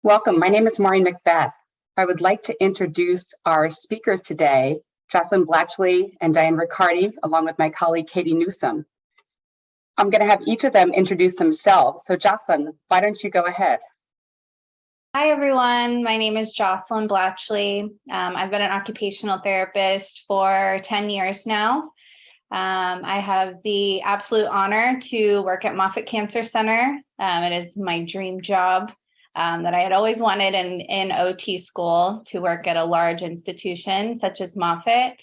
Welcome. My name is Maureen Macbeth. I would like to introduce our speakers today, Jocelyn Blatchley and Diane Riccardi, along with my colleague Katie Newsom. I'm going to have each of them introduce themselves. So Jocelyn, why don't you go ahead? Hi, everyone. My name is Jocelyn Blatchley. I've been an occupational therapist for 10 years now. I have the absolute honor to work at Moffitt Cancer Center. It is my dream job that I had always wanted in OT school, to work at a large institution such as Moffitt.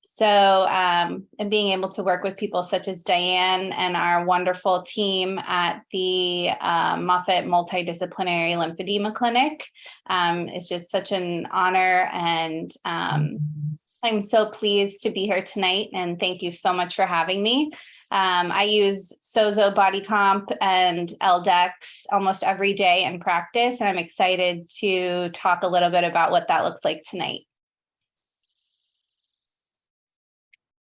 So, and being able to work with people such as Diane and our wonderful team at the Moffitt Multidisciplinary Lymphedema Clinic is just such an honor, and I'm so pleased to be here tonight, and thank you so much for having me. I use SOZO BodyComp and LDEX almost every day in practice, and I'm excited to talk a little bit about what that looks like tonight.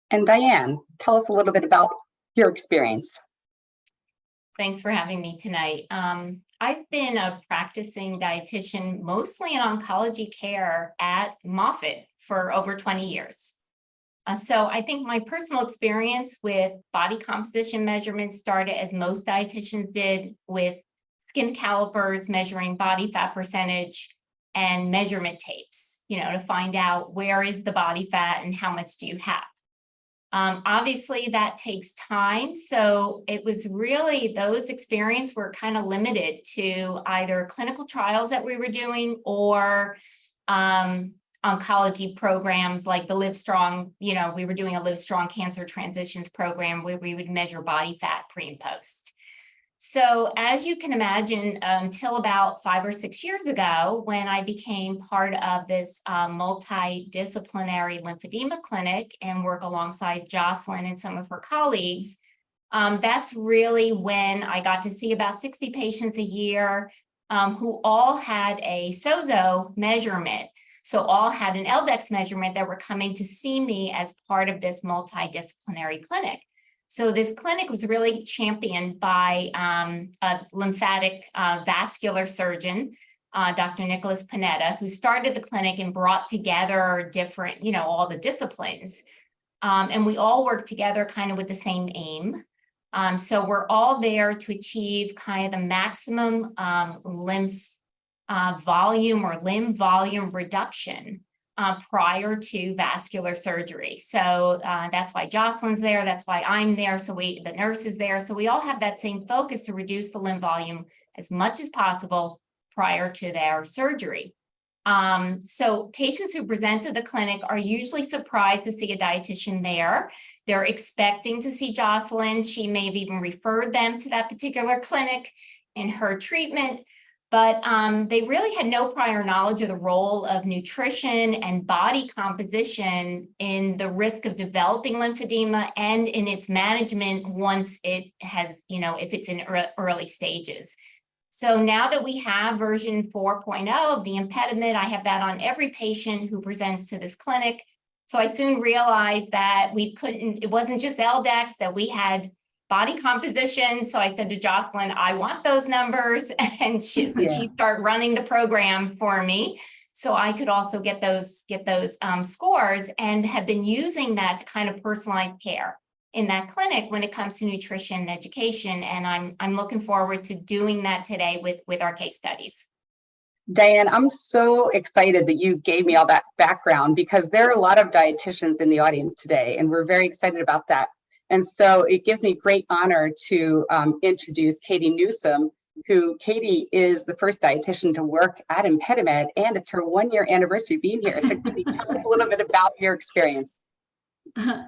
And Diane, tell us a little bit about your experience. Thanks for having me tonight. I've been a practicing dietitian, mostly in oncology care at Moffitt for over 20 years. So I think my personal experience with body composition measurements started, as most dietitians did, with skin calipers measuring body fat percentage and measurement tapes, to find out where is the body fat and how much do you have. Obviously, that takes time. So it was really, those experiences were kind of limited to either clinical trials that we were doing or oncology programs like the Live Strong. We were doing a Live Strong Cancer Transitions program where we would measure body fat pre and post. So as you can imagine, until about 5 or 6 years ago, when I became part of this multidisciplinary lymphedema clinic and work alongside Jocelyn and some of her colleagues, that's really when I got to see about 60 patients a year who all had a SOZO measurement. So all had an LDEX measurement that were coming to see me as part of this multidisciplinary clinic. So this clinic was really championed by a lymphatic vascular surgeon, Dr. Nicholas Panetta, who started the clinic and brought together different, all the disciplines. And we all worked together kind of with the same aim. So we're all there to achieve kind of the maximum lymph volume or limb volume reduction prior to vascular surgery. So that's why Jocelyn's there, that's why I'm there, so the nurse is there. So we all have that same focus to reduce the limb volume as much as possible prior to their surgery. So patients who present to the clinic are usually surprised to see a dietitian there. They're expecting to see Jocelyn. She may have even referred them to that particular clinic in her treatment. But they really had no prior knowledge of the role of nutrition and body composition in the risk of developing lymphedema and in its management once it has, if it's in early stages. So now that we have version 4.0 of the impediment, I have that on every patient who presents to this clinic. So I soon realized that it wasn't just LDEX, that we had body composition. So I said to Jocelyn, I want those numbers. And she started running the program for me, so I could also get those scores, and have been using that to kind of personalize care in that clinic when it comes to nutrition and education. And I'm looking forward to doing that today with our case studies. Diane, I'm so excited that you gave me all that background, because there are a lot of dietitians in the audience today, and we're very excited about that. And so it gives me great honor to introduce Katie Newsom, who Katie is the first dietitian to work at ImpediMed, and it's her 1-year anniversary being here. So Katie, tell us a little bit about your experience.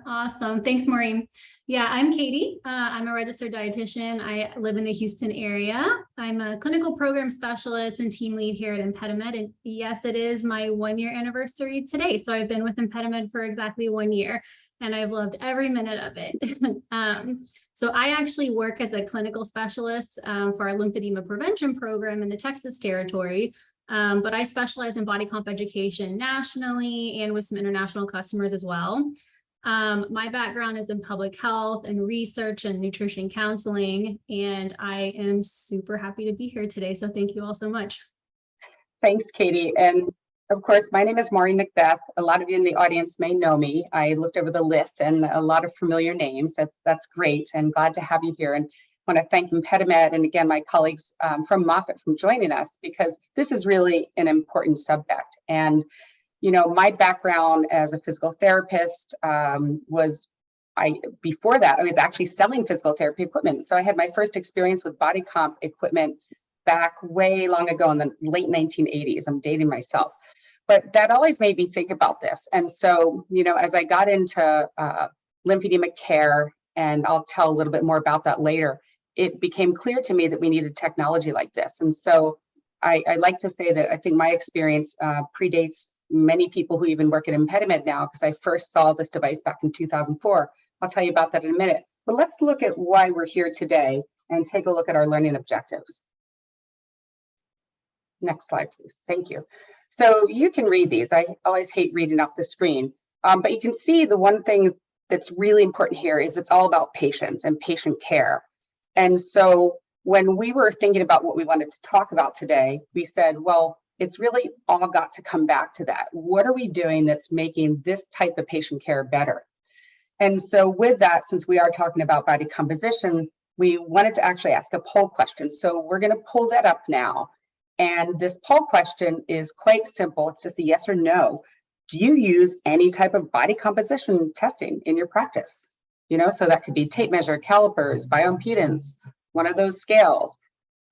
Awesome. Thanks, Maureen. Yeah, I'm Katie. I'm a registered dietitian. I live in the Houston area. I'm a clinical program specialist and team lead here at ImpediMed. And yes, it is my 1-year anniversary today. So I've been with ImpediMed for exactly 1 year, and I've loved every minute of it. So I actually work as a clinical specialist for our lymphedema prevention program in the Texas territory. But I specialize in body comp education nationally and with some international customers as well. My background is in public health and research and nutrition counseling, and I am super happy to be here today. So thank you all so much. Thanks, Katie. And of course, my name is Maureen Macbeth. A lot of you in the audience may know me. I looked over the list and a lot of familiar names. That's great, and glad to have you here. And I want to thank ImpediMed and again, my colleagues from Moffitt for joining us, because this is really an important subject. And, you know, my background as a physical therapist before that, I was actually selling physical therapy equipment. So I had my first experience with body comp equipment back way long ago in the late 1980s. I'm dating myself. But that always made me think about this. And so, you know, as I got into lymphedema care, and I'll tell a little bit more about that later, it became clear to me that we needed technology like this. And so I like to say that I think my experience predates many people who even work at ImpediMed now, because I first saw this device back in 2004. I'll tell you about that in a minute. But let's look at why we're here today and take a look at our learning objectives. Next slide, please. Thank you. So you can read these. I always hate reading off the screen, but you can see the one thing that's really important here is it's all about patients and patient care. And so when we were thinking about what we wanted to talk about today, we said, well, it's really all got to come back to that. What are we doing that's making this type of patient care better? And so with that, since we are talking about body composition, we wanted to actually ask a poll question. So we're going to pull that up now. And this poll question is quite simple. It's just a yes or no. Do you use any type of body composition testing in your practice? You know, so that could be tape measure, calipers, bioimpedance, one of those scales.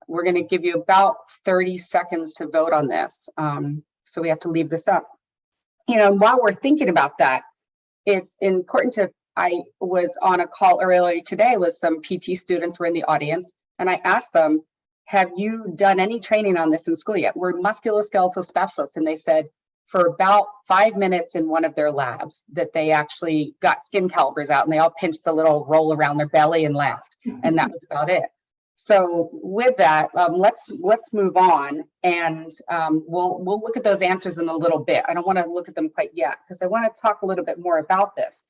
We're going to give you about 30 seconds to vote on this. So we have to leave this up. You know, while we're thinking about that, it's important to, I was on a call earlier today with some PT students who were in the audience, and I asked them, have you done any training on this in school yet? We're musculoskeletal specialists, and they said for about 5 minutes in one of their labs that they actually got skin calipers out and they all pinched the little roll around their belly and laughed, and that was about it. So with that, let's move on, and we'll look at those answers in a little bit. I don't want to look at them quite yet because I want to talk a little bit more about this.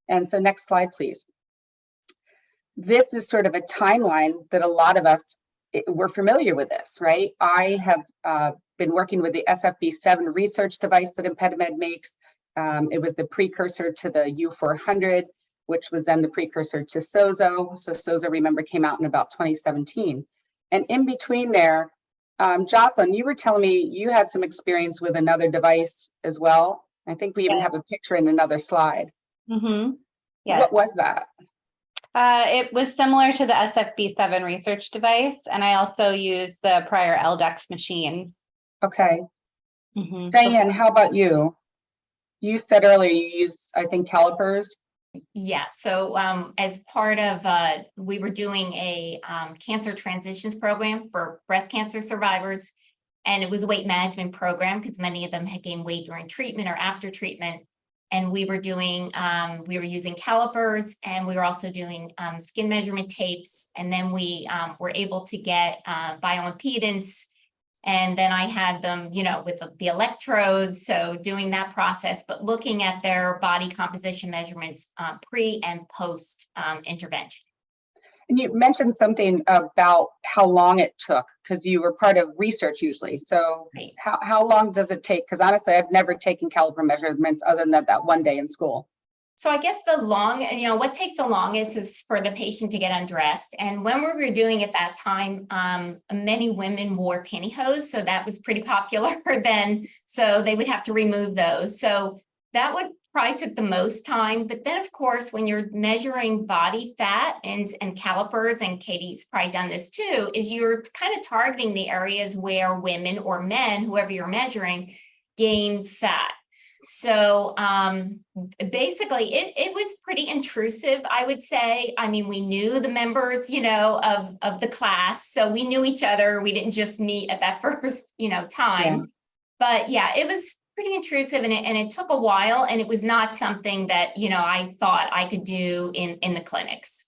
And so next slide, please. This is sort of a timeline that a lot of us, we're familiar with this, right? I have been working with the SFB7 research device that ImpediMed makes. It was the precursor to the U400, which was then the precursor to SOZO. So SOZO, remember, came out in about 2017. And in between there, Jocelyn, you were telling me you had some experience with another device as well. I think we even have a picture in another slide. Mm-hmm. Yes. What was that? It was similar to the SFB7 research device, and I also used the prior LDEX machine. Okay. Mm-hmm. Diane, how about you? You said earlier you used, I think, calipers. Yeah, so as part of, we were doing a cancer transitions program for breast cancer survivors, and it was a weight management program because many of them had gained weight during treatment or after treatment. And we were doing, we were using calipers, and we were also doing skin measurement tapes. And then we were able to get bioimpedance. And then I had them, you know, with the electrodes. So doing that process, but looking at their body composition measurements pre and post intervention. And you mentioned something about how long it took, because you were part of research usually. So Right. how long does it take? Because honestly, I've never taken caliper measurements other than that one day in school. So I guess what takes the longest is for the patient to get undressed. And when we were doing it that time, many women wore pantyhose. So that was pretty popular then. So they would have to remove those. So that would probably took the most time. But then, of course, when you're measuring body fat and calipers, and Katie's probably done this too, is you're kind of targeting the areas where women or men, whoever you're measuring, gain fat. So basically, it was pretty intrusive, I would say. I mean, we knew the members, you know, of the class. So we knew each other. We didn't just meet at that first, you know, time. Yeah. But yeah, it was pretty intrusive, and it took a while, and it was not something that, you know, I thought I could do in the clinics.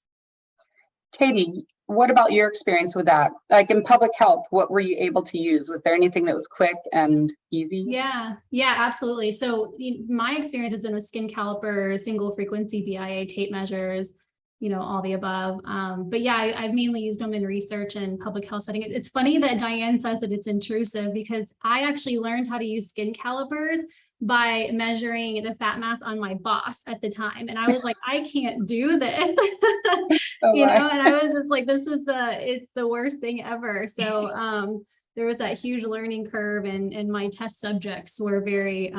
Katie, what about your experience with that? Like in public health, what were you able to use? Was there anything that was quick and easy? Yeah, absolutely. So my experience has been with skin calipers, single frequency BIA tape measures. all the above. But yeah, I've mainly used them in research and public health setting. It's funny that Diane says that it's intrusive, because I actually learned how to use skin calipers by measuring the fat mass on my boss at the time. And I was like, I can't do this, and I was just like, it's the worst thing ever. So there was that huge learning curve, and my test subjects were very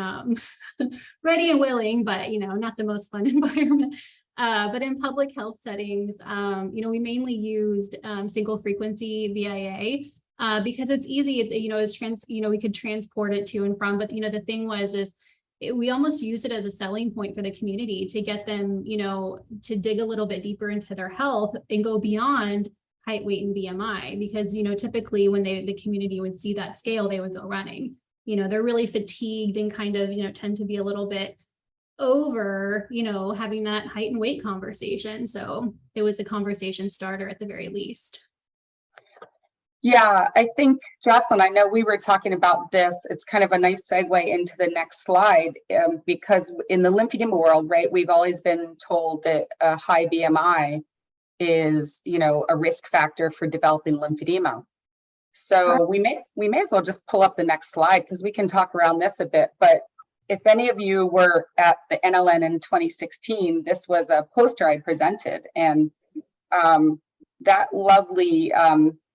ready and willing, but not the most fun environment. But in public health settings, we mainly used single frequency VIA because it's easy. It's we could transport it to and from. But the thing we almost used it as a selling point for the community to get them, to dig a little bit deeper into their health and go beyond height, weight, and BMI, because typically when the community would see that scale, they would go running. They're really fatigued and kind of tend to be a little bit over having that height and weight conversation. So it was a conversation starter at the very least. Yeah, I think, Jocelyn, I know we were talking about this. It's kind of a nice segue into the next slide, because in the lymphedema world, right, we've always been told that a high BMI is, a risk factor for developing lymphedema. So we may as well just pull up the next slide, because we can talk around this a bit. But if any of you were at the NLN in 2016, this was a poster I presented, and that lovely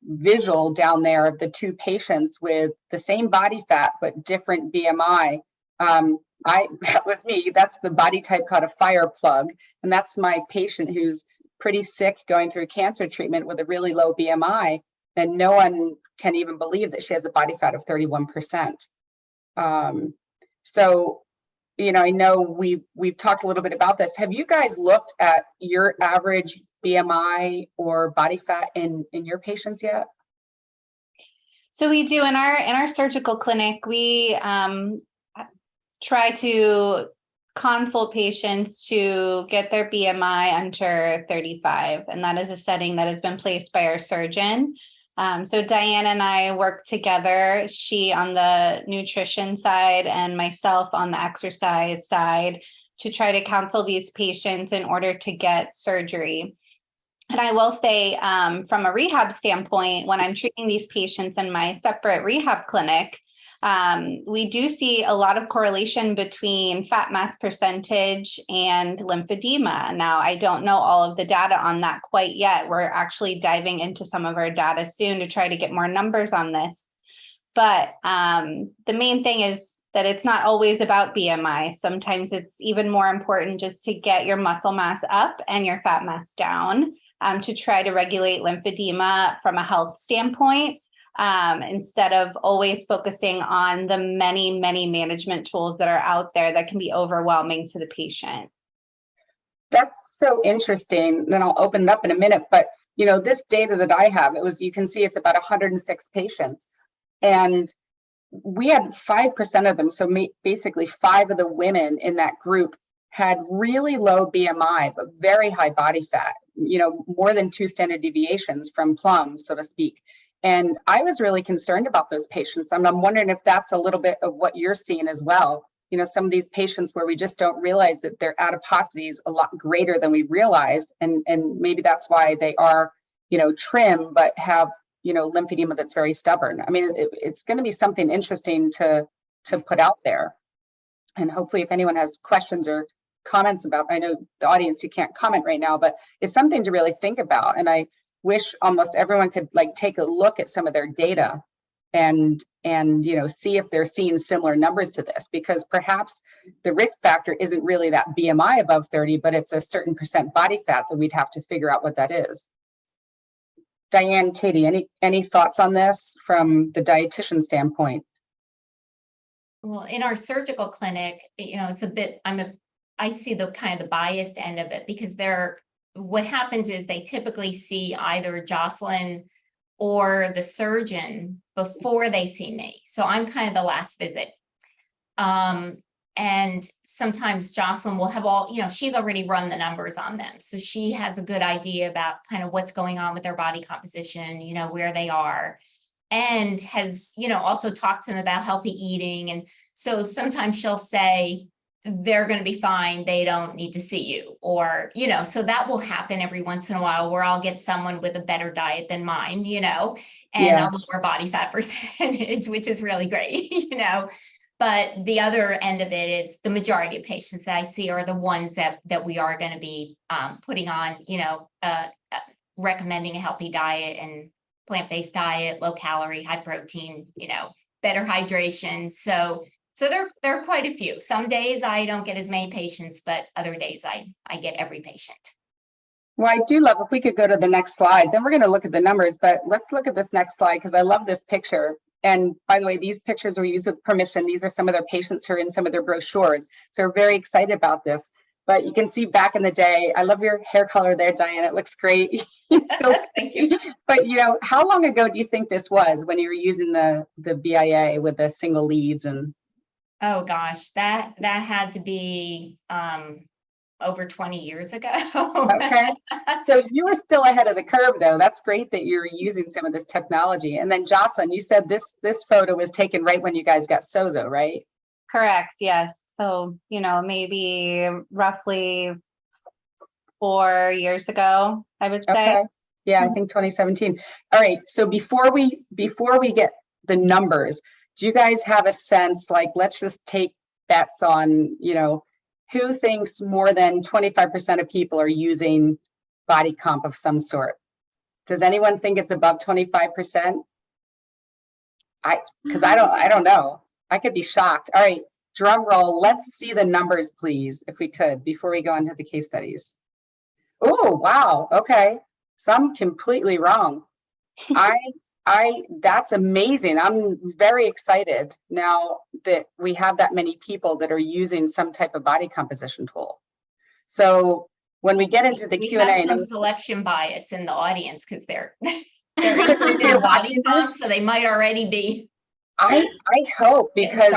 visual down there of the two patients with the same body fat but different BMI. That was me. That's the body type called a fire plug, and that's my patient who's pretty sick, going through cancer treatment with a really low BMI, and no one can even believe that she has a body fat of 31%. So, I know we've talked a little bit about this. Have you guys looked at your average BMI or body fat in your patients yet? So we do in our surgical clinic. We try to consult patients to get their BMI under 35, and that is a setting that has been placed by our surgeon. So Diane and I work together, she on the nutrition side and myself on the exercise side, to try to counsel these patients in order to get surgery. And I will say, from a rehab standpoint, when I'm treating these patients in my separate rehab clinic, we do see a lot of correlation between fat mass percentage and lymphedema. Now, I don't know all of the data on that quite yet. We're actually diving into some of our data soon to try to get more numbers on this. But the main thing is that it's not always about BMI. Sometimes it's even more important just to get your muscle mass up and your fat mass down, to try to regulate lymphedema from a health standpoint. Instead of always focusing on the many, many management tools that are out there that can be overwhelming to the patient. That's so interesting. Then I'll open it up in a minute. But, this data that I have, you can see it's about 106 patients. And we had 5% of them. So basically 5 of the women in that group had really low BMI, but very high body fat, more than 2 standard deviations from plumb, so to speak. And I was really concerned about those patients. And I'm wondering if that's a little bit of what you're seeing as well. Some of these patients where we just don't realize that their adiposity is a lot greater than we realized. And maybe that's why they are, trim, but have, lymphedema that's very stubborn. I mean, it's going to be something interesting to put out there. And hopefully if anyone has questions or comments about, I know the audience, you can't comment right now, but it's something to really think about. And I wish almost everyone could take a look at some of their data and see if they're seeing similar numbers to this, because perhaps the risk factor isn't really that BMI above 30, but it's a certain percent body fat that we'd have to figure out what that is. Diane, Katie, any thoughts on this from the dietitian standpoint? Well, in our surgical clinic, it's a bit, I see the kind of the biased end of it, because what happens is they typically see either Jocelyn or the surgeon before they see me. So I'm kind of the last visit. And sometimes Jocelyn will have she's already run the numbers on them. So she has a good idea about kind of what's going on with their body composition, where they are, and has, also talked to them about healthy eating. And so sometimes she'll say, they're going to be fine. They don't need to see you, or, you know, so that will happen every once in a while where I'll get someone with a better diet than mine, you know, and a lower body fat percentage, which is really great, you know. But the other end of it is the majority of patients that I see are the ones that we are going to be putting on, you know, recommending a healthy diet and plant-based diet, low calorie, high protein, you know, better hydration. So there are quite a few. Some days I don't get as many patients, but other days I get every patient. Well, I do love, if we could go to the next slide, then we're going to look at the numbers, but let's look at this next slide because I love this picture. And by the way, these pictures were used with permission. These are some of their patients who are in some of their brochures. So we're very excited about this. But you can see back in the day, I love your hair color there, Diane. It looks great. Still, thank you. But you know, how long ago do you think this was when you were using the BIA with the single leads? And oh gosh, that had to be over 20 years ago. Okay, so you were still ahead of the curve, though. That's great that you're using some of this technology. And then Jocelyn, you said this photo was taken right when you guys got SOZO, right? Correct. Yes. So, you know, maybe roughly 4 years ago, I would say. Okay. Yeah, I think 2017. All right. So before we get the numbers, do you guys have a sense, like, let's just take bets on, you know, who thinks more than 25% of people are using body comp of some sort? Does anyone think it's above 25%? Because I don't know. I could be shocked. All right, drum roll. Let's see the numbers, please, if we could, before we go into the case studies. Oh, wow. Okay. So I'm completely wrong. That's amazing. I'm very excited now that we have that many people that are using some type of body composition tool. So when we get into the Q&A, have some selection bias in the audience because they're interested in body comp, so they might already be. I hope, because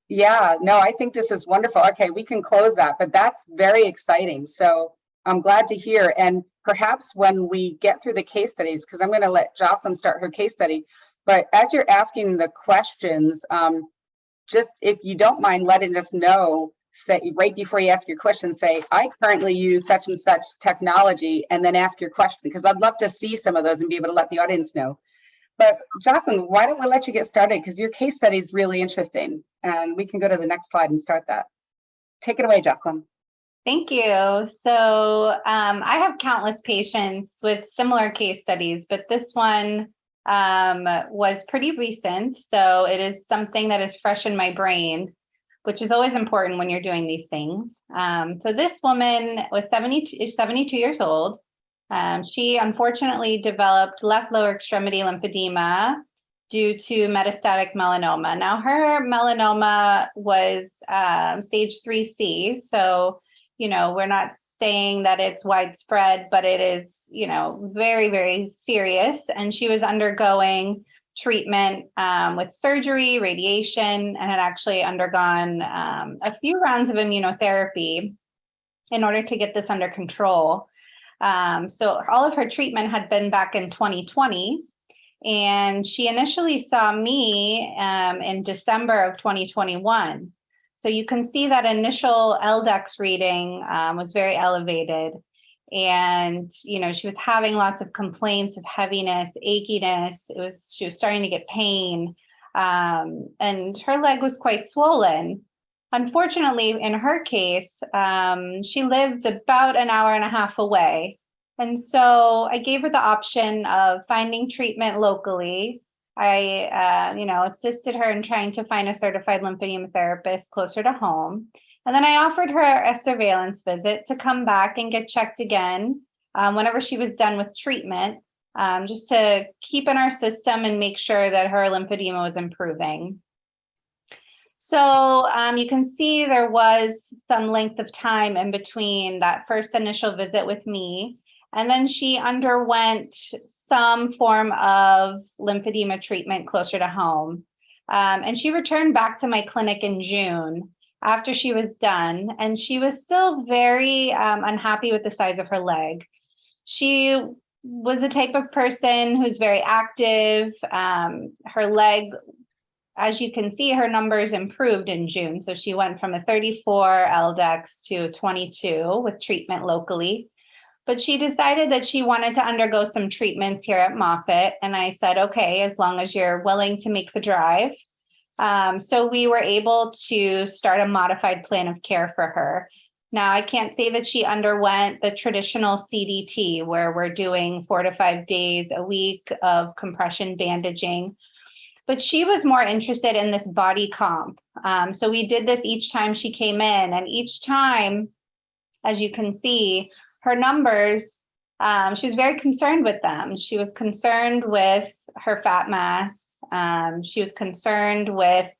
yeah, no, I think this is wonderful. Okay, we can close that, but that's very exciting. So I'm glad to hear. And perhaps when we get through the case studies, because I'm going to let Jocelyn start her case study, but as you're asking the questions, just if you don't mind letting us know, say right before you ask your question, say, I currently use such and such technology, and then ask your question, because I'd love to see some of those and be able to let the audience know. But Jocelyn, why don't we let you get started? Because your case study is really interesting, and we can go to the next slide and start that. Take it away, Jocelyn. Thank you. So I have countless patients with similar case studies, but this one was pretty recent. So it is something that is fresh in my brain, which is always important when you're doing these things. So this woman was 72 years old. She unfortunately developed left lower extremity lymphedema due to metastatic melanoma. Now her melanoma was stage 3C. So, you know, we're not saying that it's widespread, but it is, you know, very, very serious. And she was undergoing treatment with surgery, radiation, and had actually undergone a few rounds of immunotherapy in order to get this under control. So all of her treatment had been back in 2020. And she initially saw me in December of 2021. So you can see that initial LDEX reading was very elevated. And, you know, she was having lots of complaints of heaviness, achiness. She was starting to get pain, and her leg was quite swollen. Unfortunately, in her case, she lived about an hour and a half away. And so I gave her the option of finding treatment locally. I, you know, assisted her in trying to find a certified lymphedema therapist closer to home. And then I offered her a surveillance visit to come back and get checked again whenever she was done with treatment, just to keep in our system and make sure that her lymphedema was improving. So you can see there was some length of time in between that first initial visit with me, and then she underwent some form of lymphedema treatment closer to home. And she returned back to my clinic in June after she was done, and she was still very unhappy with the size of her leg. She was the type of person who's very active. Her leg as you can see, her numbers improved in June. So she went from a 34 LDEX to 22 with treatment locally. But she decided that she wanted to undergo some treatments here at Moffitt. And I said, okay, as long as you're willing to make the drive. So we were able to start a modified plan of care for her. Now, I can't say that she underwent the traditional CDT where we're doing 4 to 5 days a week of compression bandaging, but she was more interested in this body comp. So we did this each time she came in, and each time, as you can see, her numbers, she was very concerned with them. She was concerned with her fat mass. She was concerned with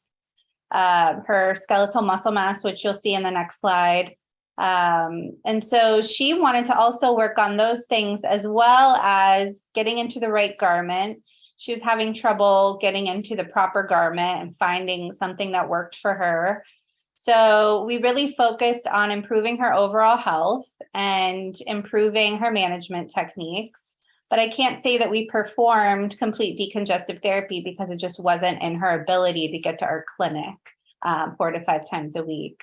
her skeletal muscle mass, which you'll see in the next slide. And so she wanted to also work on those things as well as getting into the right garment. She was having trouble getting into the proper garment and finding something that worked for her. So we really focused on improving her overall health and improving her management techniques. But I can't say that we performed complete decongestive therapy because it just wasn't in her ability to get to our clinic 4 to 5 times a week.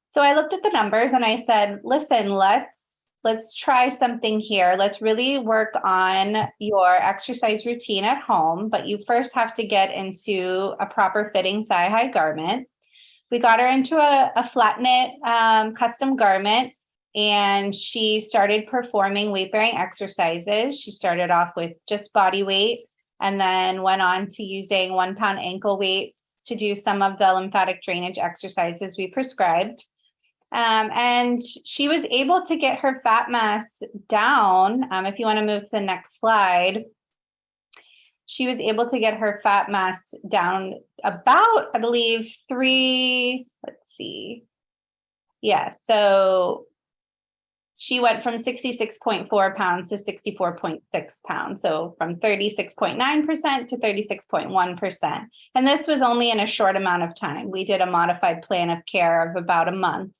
So I looked at the numbers and I said, listen, let's try something here. Let's really work on your exercise routine at home, but you first have to get into a proper fitting thigh-high garment. We got her into a flat knit custom garment, and she started performing weight-bearing exercises. She started off with just body weight and then went on to using 1 pound ankle weights to do some of the lymphatic drainage exercises we prescribed. And she was able to get her fat mass down. If you want to move to the next slide, she was able to get her fat mass down about, I believe, 3, let's see. Yeah, so she went from 66.4 pounds to 64.6 pounds. So from 36.9% to 36.1%. And this was only in a short amount of time. We did a modified plan of care of about a month.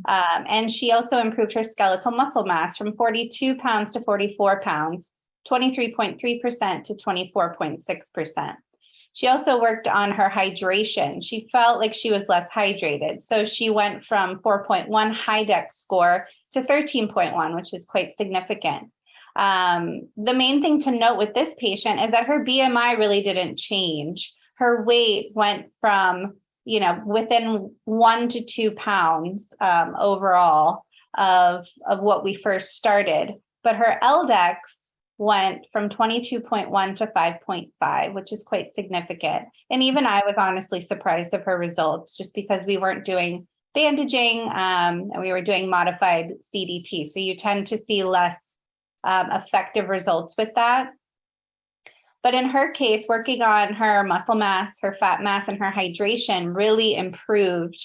And she also improved her skeletal muscle mass from 42 pounds to 44 pounds, 23.3% to 24.6%. She also worked on her hydration. She felt like she was less hydrated. So she went from 4.1 HIDEX score to 13.1, which is quite significant. The main thing to note with this patient is that her BMI really didn't change. Her weight went from, within 1 to 2 pounds overall of what we first started, but her LDEX went from 22.1 to 5.5, which is quite significant. And even I was honestly surprised of her results just because we weren't doing bandaging and we were doing modified CDT. So you tend to see less effective results with that. But in her case, working on her muscle mass, her fat mass, and her hydration really improved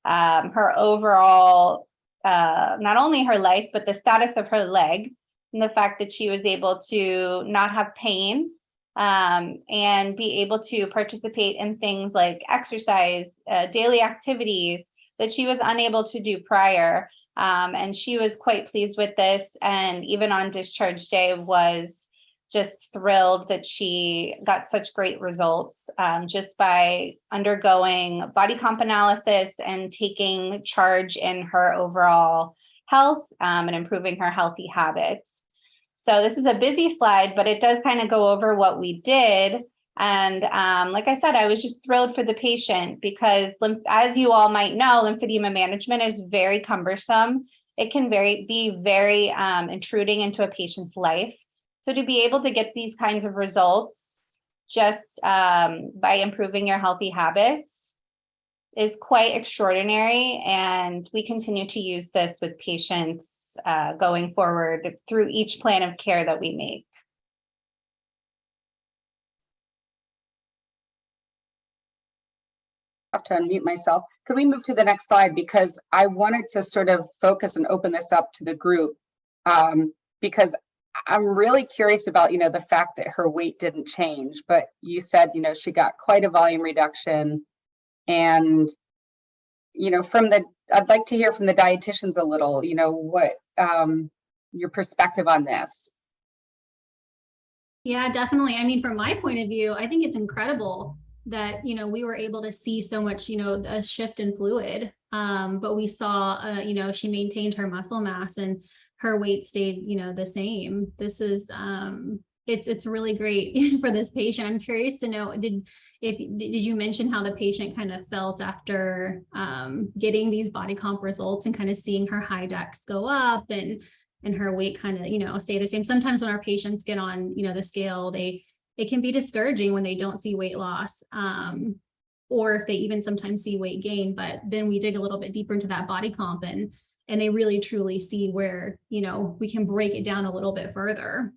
her overall, not only her life, but the status of her leg, and the fact that she was able to not have pain and be able to participate in things like exercise, daily activities that she was unable to do prior. And she was quite pleased with this. And even on discharge day was just thrilled that she got such great results just by undergoing BodyComp analysis and taking charge in her overall health and improving her healthy habits. So this is a busy slide, but it does kind of go over what we did. And like I said, I was just thrilled for the patient because, as you all might know, lymphedema management is very cumbersome. It can be very intruding into a patient's life. So to be able to get these kinds of results just by improving your healthy habits is quite extraordinary. And we continue to use this with patients going forward through each plan of care that we make. I have to unmute myself. Could we move to the next slide? Because I wanted to sort of focus and open this up to the group because I'm really curious about, the fact that her weight didn't change, but you said, she got quite a volume reduction. And, I'd like to hear from the dietitians a little, what your perspective on this. Yeah, definitely. I mean, from my point of view, I think it's incredible that, you know, we were able to see so much, you know, a shift in fluid. But we saw, you know, she maintained her muscle mass and her weight stayed, you know, the same. This is, it's really great for this patient. I'm curious to know, did you mention how the patient kind of felt after getting these body comp results and kind of seeing her high dex go up and her weight kind of, you know, stay the same? Sometimes when our patients get on, you know, the scale, it can be discouraging when they don't see weight loss, or if they even sometimes see weight gain. But then we dig a little bit deeper into that body comp and they really truly see where, you know, we can break it down a little bit further.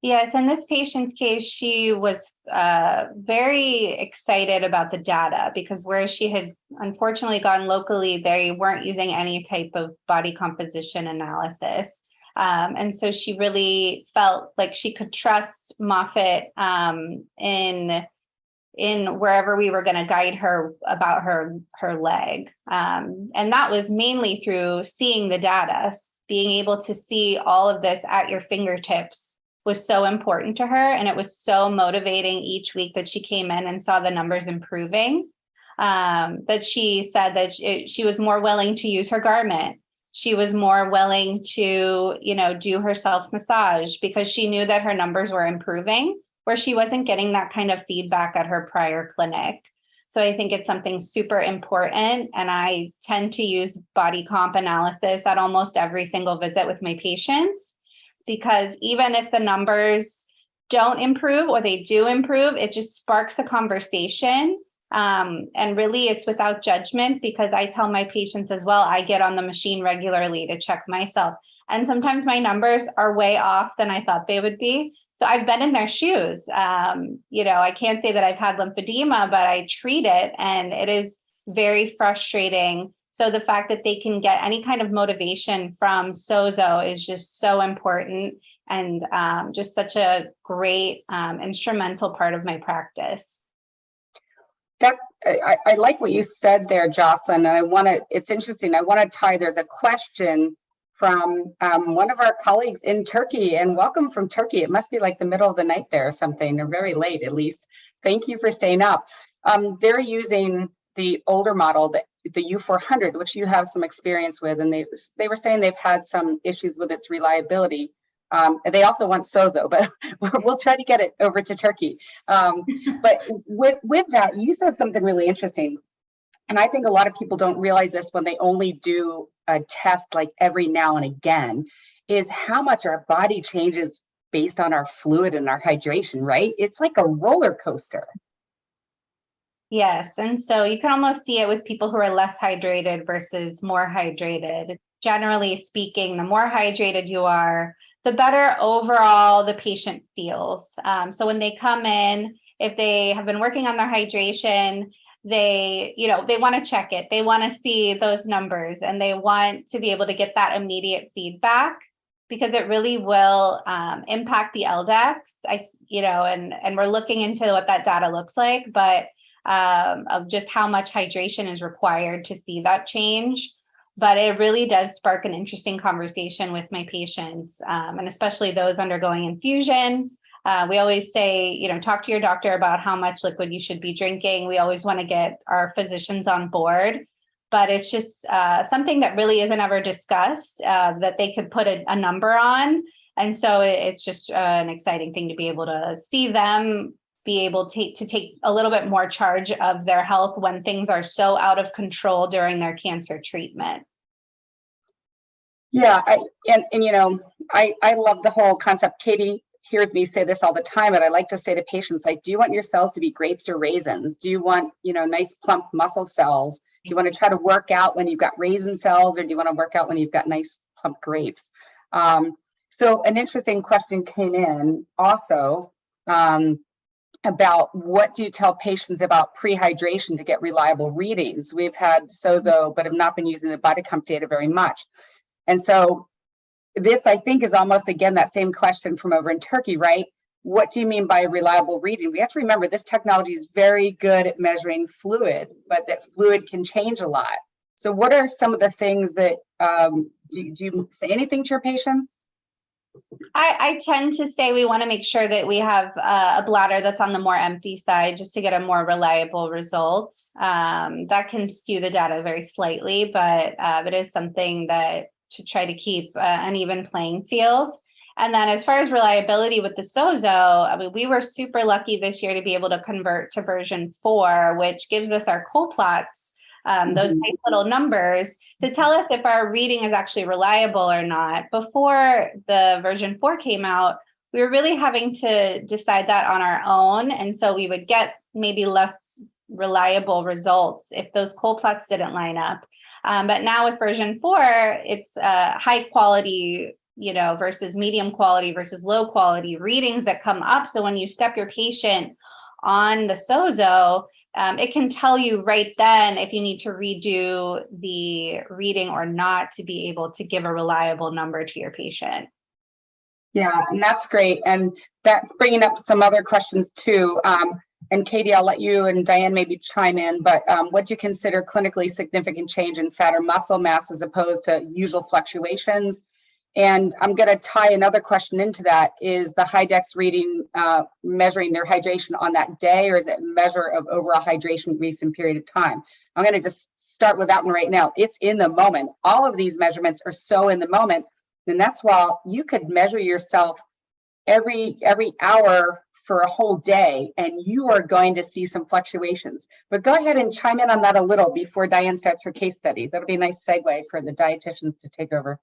Yes, in this patient's case, she was very excited about the data because where she had unfortunately gone locally, they weren't using any type of body composition analysis. And so she really felt like she could trust Moffitt in wherever we were going to guide her about her leg. And that was mainly through seeing the data. Being able to see all of this at your fingertips was so important to her, and it was so motivating each week that she came in and saw the numbers improving, that she said that she was more willing to use her garment. She was more willing to, you know, do her self-massage because she knew that her numbers were improving, where she wasn't getting that kind of feedback at her prior clinic. So I think it's something super important, and I tend to use body comp analysis at almost every single visit with my patients. Because even if the numbers don't improve or they do improve, it just sparks a conversation. And really it's without judgment, because I tell my patients as well, I get on the machine regularly to check myself. And sometimes my numbers are way off than I thought they would be. So I've been in their shoes. You know, I can't say that I've had lymphedema, but I treat it and it is very frustrating. So the fact that they can get any kind of motivation from SOZO is just so important, and just such a great instrumental part of my practice. I like what you said there, Jocelyn, and it's interesting. I want to tie, there's a question from one of our colleagues in Turkey, and welcome from Turkey. It must be like the middle of the night there or something, or very late at least. Thank you for staying up. They're using the older model, the U400, which you have some experience with, and they were saying they've had some issues with its reliability. They also want SOZO, but we'll try to get it over to Turkey. But with that, you said something really interesting, and I think a lot of people don't realize this when they only do a test like every now and again, is how much our body changes based on our fluid and our hydration, right? It's like a roller coaster. Yes, and so you can almost see it with people who are less hydrated versus more hydrated. Generally speaking, the more hydrated you are, the better overall the patient feels. So when they come in, if they have been working on their hydration, they want to check it. They want to see those numbers, and they want to be able to get that immediate feedback, because it really will impact the LDEX. And we're looking into what that data looks like, but of just how much hydration is required to see that change. But it really does spark an interesting conversation with my patients, and especially those undergoing infusion. We always say, talk to your doctor about how much liquid you should be drinking. We always want to get our physicians on board, but it's just something that really isn't ever discussed, that they could put a number on. And so it's just an exciting thing to be able to see them be able to take a little bit more charge of their health when things are so out of control during their cancer treatment. Yeah, I love the whole concept. Katie hears me say this all the time, but I like to say to patients, like, do you want your cells to be grapes or raisins? Do you want, nice plump muscle cells? Do you want to try to work out when you've got raisin cells, or do you want to work out when you've got nice plump grapes? So an interesting question came in also, about what do you tell patients about pre-hydration to get reliable readings? We've had SOZO, but have not been using the BodyComp data very much. And so this, I think, is almost, again, that same question from over in Turkey, right? What do you mean by reliable reading? We have to remember this technology is very good at measuring fluid, but that fluid can change a lot. So what are some of the things that, do you say anything to your patients? I tend to say we want to make sure that we have a bladder that's on the more empty side just to get a more reliable result. That can skew the data very slightly, but it is something that to try to keep an even playing field. And then as far as reliability with the SOZO, I mean, we were super lucky this year to be able to convert to version 4, which gives us our co-plots, those nice little numbers to tell us if our reading is actually reliable or not. Before the version 4 came out, we were really having to decide that on our own. And so we would get maybe less reliable results if those co-plots didn't line up. But now with version 4, it's high quality, versus medium quality versus low quality readings that come up. So when you step your patient on the SOZO, it can tell you right then if you need to redo the reading or not to be able to give a reliable number to your patient. Yeah, and that's great. And that's bringing up some other questions too. And Katie, I'll let you and Diane maybe chime in, but what do you consider clinically significant change in fat or muscle mass as opposed to usual fluctuations? And I'm going to tie another question into that. Is the HYDEX reading measuring their hydration on that day, or is it a measure of overall hydration recent period of time? I'm going to just start with that one right now. It's in the moment. All of these measurements are so in the moment. And that's why you could measure yourself every hour for a whole day, and you are going to see some fluctuations. But go ahead and chime in on that a little before Diane starts her case study. That'll be a nice segue for the dietitians to take over.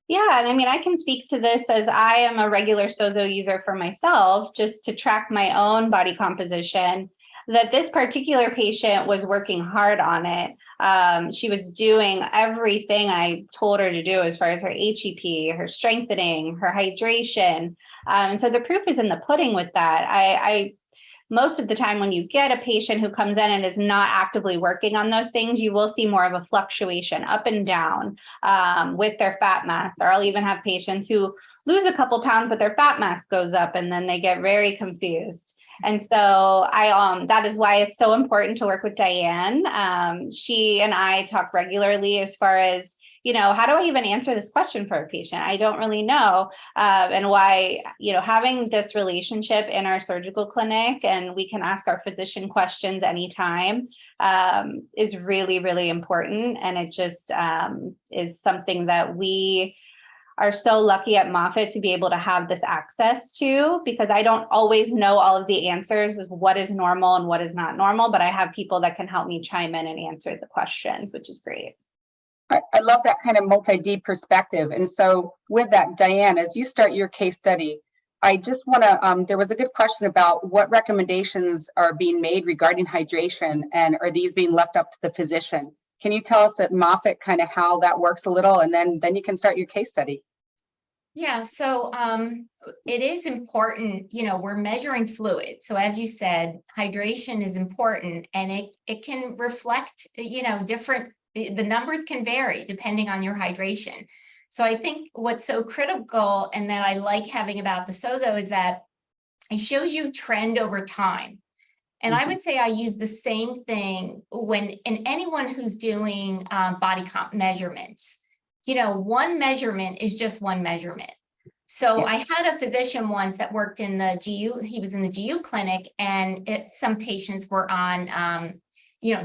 Yeah, and I mean, I can speak to this as I am a regular SOZO user for myself, just to track my own body composition, that this particular patient was working hard on it. She was doing everything I told her to do as far as her HEP, her strengthening, her hydration. And so the proof is in the pudding with that. Most of the time when you get a patient who comes in and is not actively working on those things, you will see more of a fluctuation up and down with their fat mass. Or I'll even have patients who lose a couple pounds, but their fat mass goes up and then they get very confused. And so that is why it's so important to work with Diane. She and I talk regularly as far as, how do I even answer this question for a patient? I don't really know. And why, having this relationship in our surgical clinic and we can ask our physician questions anytime is really, really important. And it just is something that we are so lucky at Moffitt to be able to have this access to, because I don't always know all of the answers of what is normal and what is not normal, but I have people that can help me chime in and answer the questions, which is great. I love that kind of multi-D perspective. And so with that, Diane, as you start your case study, I just want to, there was a good question about what recommendations are being made regarding hydration, and are these being left up to the physician? Can you tell us at Moffitt kind of how that works a little, and then you can start your case study? Yeah, so it is important, we're measuring fluid. So as you said, hydration is important, and it can reflect, the numbers can vary depending on your hydration. So I think what's so critical and that I like having about the SOZO is that it shows you trend over time. And I would say I use the same thing in anyone who's doing body comp measurements. One measurement is just one measurement. So I had a physician once that worked in the GU, he was in the GU clinic, and some patients were on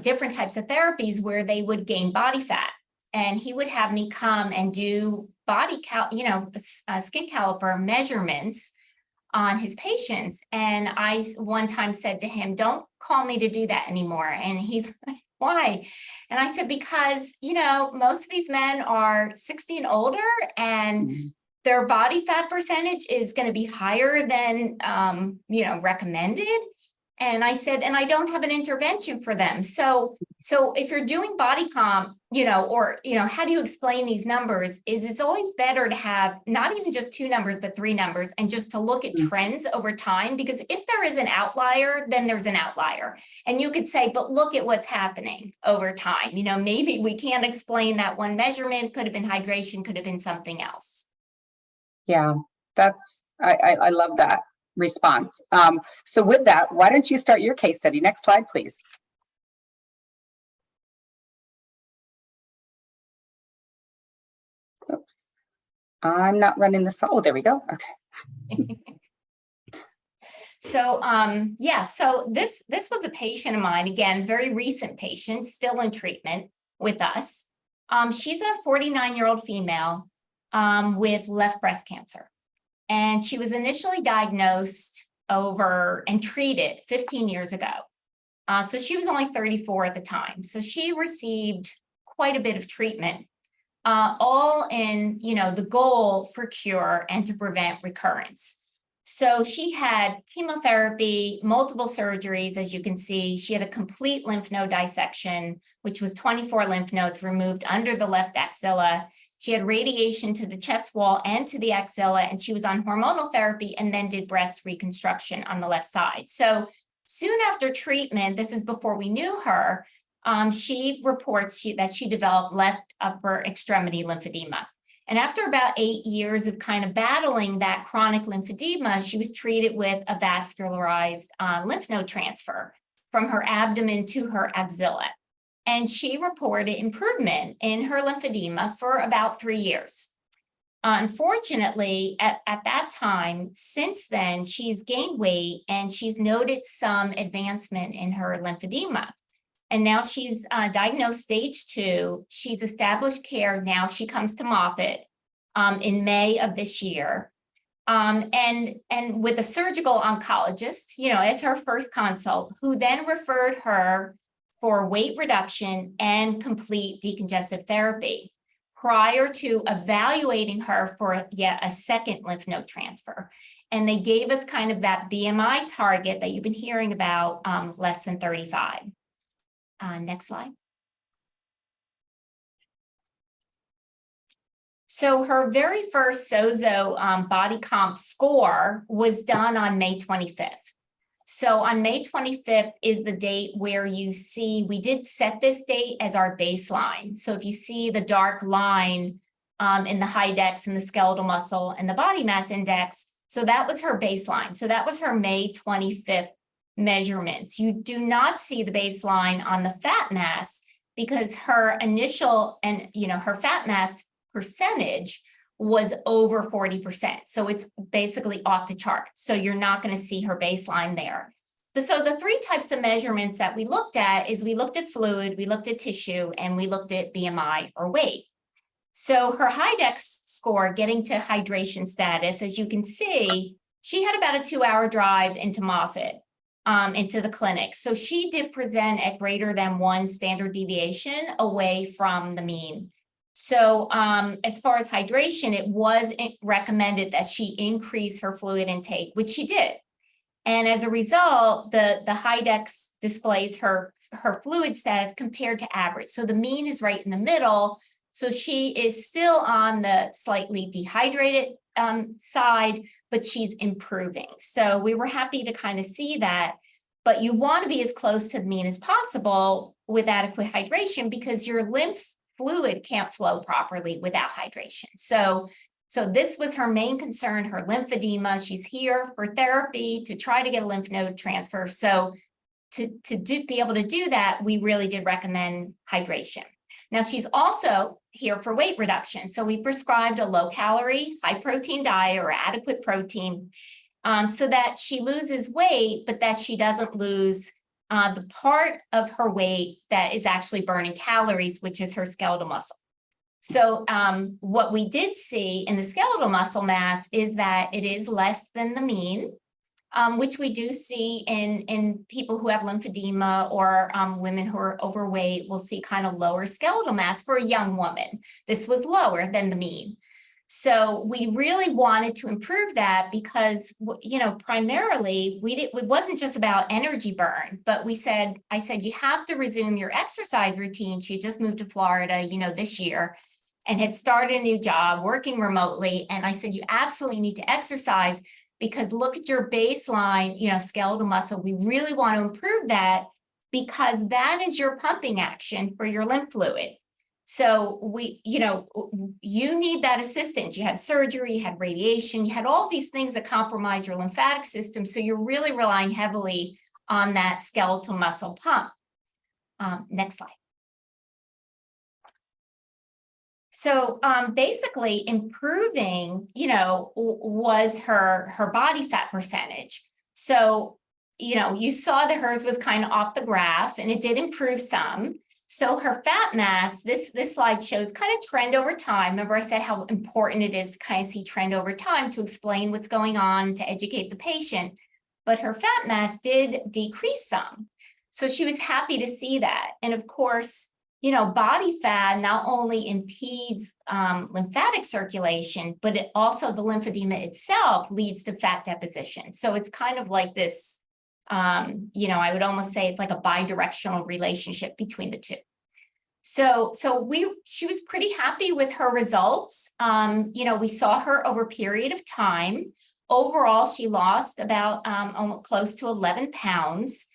different types of therapies where they would gain body fat. And he would have me come and do skin caliper measurements on his patients. And I one time said to him, don't call me to do that anymore. And he's like, why? And I said, because, most of these men are 60 and older, and their body fat percentage is going to be higher than, recommended. And I said, and I don't have an intervention for them. So if you're doing body comp, how do you explain these numbers? It's always better to have not even just 2 numbers, but 3 numbers, and just to look at trends over time, because if there is an outlier, then there's an outlier. And you could say, but look at what's happening over time. Maybe we can't explain that one measurement, could have been hydration, could have been something else. Yeah, I love that response. So with that, why don't you start your case study? Next slide, please. Oops. I'm not running this. Oh, there we go. Okay. So yeah, so this was a patient of mine, again, very recent patient, still in treatment with us. She's a 49-year-old female with left breast cancer. And she was initially diagnosed and treated 15 years ago. So she was only 34 at the time. So she received quite a bit of treatment, all in, the goal for cure and to prevent recurrence. So she had chemotherapy, multiple surgeries, as you can see. She had a complete lymph node dissection, which was 24 lymph nodes removed under the left axilla. She had radiation to the chest wall and to the axilla, and she was on hormonal therapy and then did breast reconstruction on the left side. So soon after treatment, this is before we knew her, she reports that she developed left upper extremity lymphedema. And after about 8 years of kind of battling that chronic lymphedema, she was treated with a vascularized lymph node transfer from her abdomen to her axilla. And she reported improvement in her lymphedema for about 3 years. Unfortunately, at that time, since then, she's gained weight and she's noted some advancement in her lymphedema. And now she's diagnosed stage 2. She's established care. Now she comes to Moffitt in May of this year. And with a surgical oncologist, as her first consult, who then referred her for weight reduction and complete decongestive therapy prior to evaluating her for yet a second lymph node transfer. And they gave us kind of that BMI target that you've been hearing about, less than 35. Next slide. So her very first SOZO BodyComp score was done on May 25th. So on May 25th is the date where you see, we did set this date as our baseline. So if you see the dark line in the Hydex and the skeletal muscle and the body mass index, so that was her baseline. So that was her May 25th measurements. You do not see the baseline on the fat mass because her initial and, her fat mass percentage was over 40%. So it's basically off the chart. So you're not going to see her baseline there. But so the 3 types of measurements that we looked at is we looked at fluid, we looked at tissue, and we looked at BMI or weight. So her Hydex score getting to hydration status, as you can see, she had about a 2-hour drive into Moffitt, into the clinic. So she did present at greater than 1 standard deviation away from the mean. So as far as hydration, it was recommended that she increase her fluid intake, which she did. And as a result, the Hydex displays her fluid status compared to average. So the mean is right in the middle. So she is still on the slightly dehydrated side, but she's improving. So we were happy to kind of see that. But you want to be as close to the mean as possible with adequate hydration because your lymph fluid can't flow properly without hydration. So this was her main concern, her lymphedema. She's here for therapy to try to get a lymph node transfer. So to be able to do that, we really did recommend hydration. Now she's also here for weight reduction. So we prescribed a low-calorie, high-protein diet or adequate protein so that she loses weight, but that she doesn't lose the part of her weight that is actually burning calories, which is her skeletal muscle. So what we did see in the skeletal muscle mass is that it is less than the mean, which we do see in people who have lymphedema or women who are overweight. We'll see kind of lower skeletal mass for a young woman. This was lower than the mean. So we really wanted to improve that because, primarily it wasn't just about energy burn, but I said, you have to resume your exercise routine. She just moved to Florida, this year and had started a new job working remotely. And I said, you absolutely need to exercise because look at your baseline, skeletal muscle. We really want to improve that because that is your pumping action for your lymph fluid. So you need that assistance. You had surgery, you had radiation, you had all these things that compromise your lymphatic system. So you're really relying heavily on that skeletal muscle pump. Next slide. So basically improving, was her body fat percentage. So, you saw that hers was kind of off the graph, and it did improve some. So her fat mass, this slide shows kind of trend over time. Remember I said how important it is to kind of see trend over time to explain what's going on, to educate the patient. But her fat mass did decrease some. So she was happy to see that. And of course, body fat not only impedes lymphatic circulation, but it also, the lymphedema itself leads to fat deposition. So it's kind of like this, I would almost say it's like a bidirectional relationship between the two. So she was pretty happy with her results. We saw her over a period of time. Overall, she lost about almost close to 11 pounds.